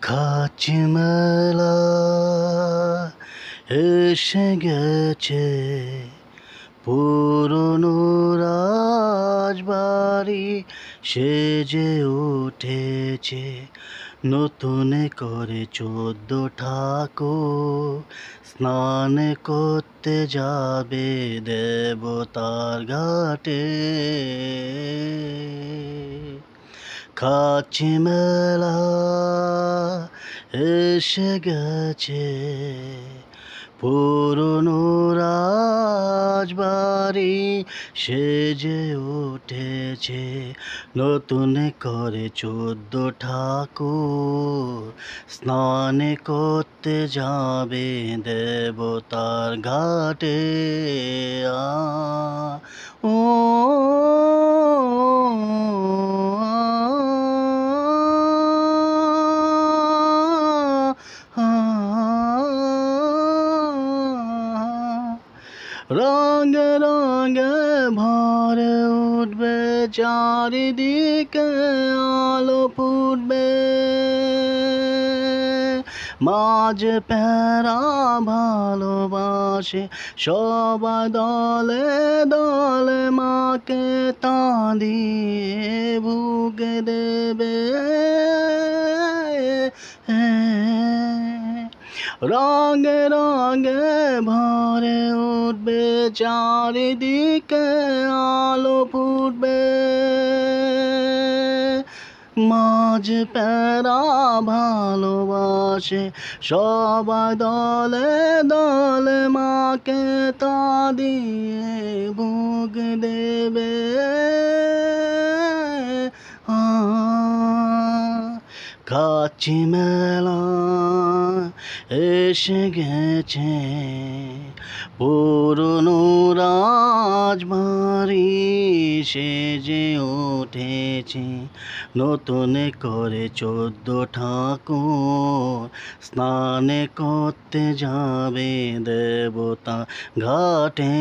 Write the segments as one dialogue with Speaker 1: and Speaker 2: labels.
Speaker 1: খাচি মেলা এসে গেছে, পুরনো রাজবাড়ি সেজে উঠেছে, নতুন করে 14 ঠাকুর স্নান করতে যাবে দেবতার ঘাটে। খাচি মেলা এসে গেছে, পুরনো রাজবাড়ি সেজে উঠেছে, নতুন করে 14 ঠাকুর স্নান করতে যাবে দেবতার ঘাটে। ও রঙে রঙে ভরে উঠবে চারিদিকে, আলো ফুটবে মাঝে প্যারা ভালোবাসে সবাই দলে দলে, মাকে তা দিয়ে বুকে দেবে। রঙে রঙে ভরে উঠবে চারিদিকে, আলো ফুটবে মাঝ প্যারা ভালোবাসে সবাই দলে দলে, মাকে তা দিয়ে ভোগ দেবে। খাচি মেলা এসে গেছে, পুরনো রাজবাড়ি সেজে উঠেছে, নতুন করে 14 ঠাকুর স্নান করতে যাবে দেবতা ঘাটে।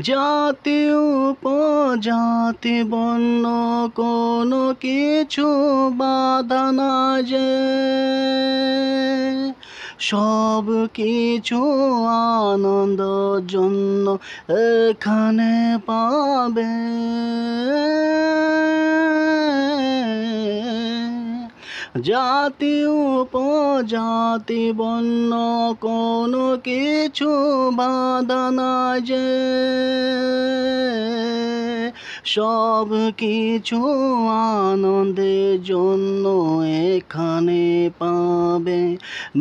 Speaker 1: জাতি উপজাতি বর্ণ কোনো কিছু বাধা না যে, সব কিছু আনন্দের জন্য এখানে পাবে। জাতি উপজাতি বর্ণ কোনো কিছু বাধা না যে, সব কিছু আনন্দের জন্য এখানে পাবে।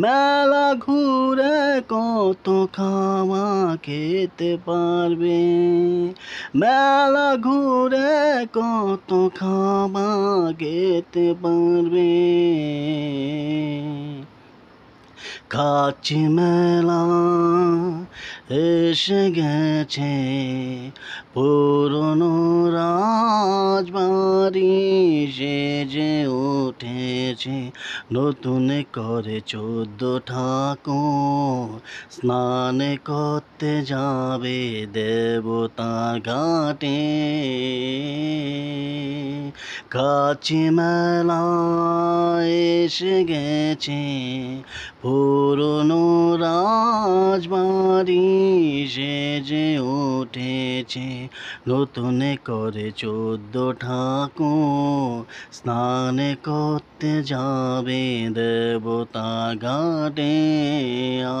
Speaker 1: মেলা ঘুরে কত খাওয়া খেতে পারবে, মেলা ঘুরে কত খাওয়া খেতে পারবে। খাচি মেলা এসে গেছে, পুরনো রাজবাড়ি সেজে উঠেছে, নতুন করে 14 ঠাকুর স্নান করতে যাবে দেবতার ঘাটে। খাচি মেলা এসে গেছে, পুরনো রাজবাড়ি সেজে উঠেছে, নতুন করে 14 ঠাকুর স্নান করতে যাবে দেবতা ঘাটে। আ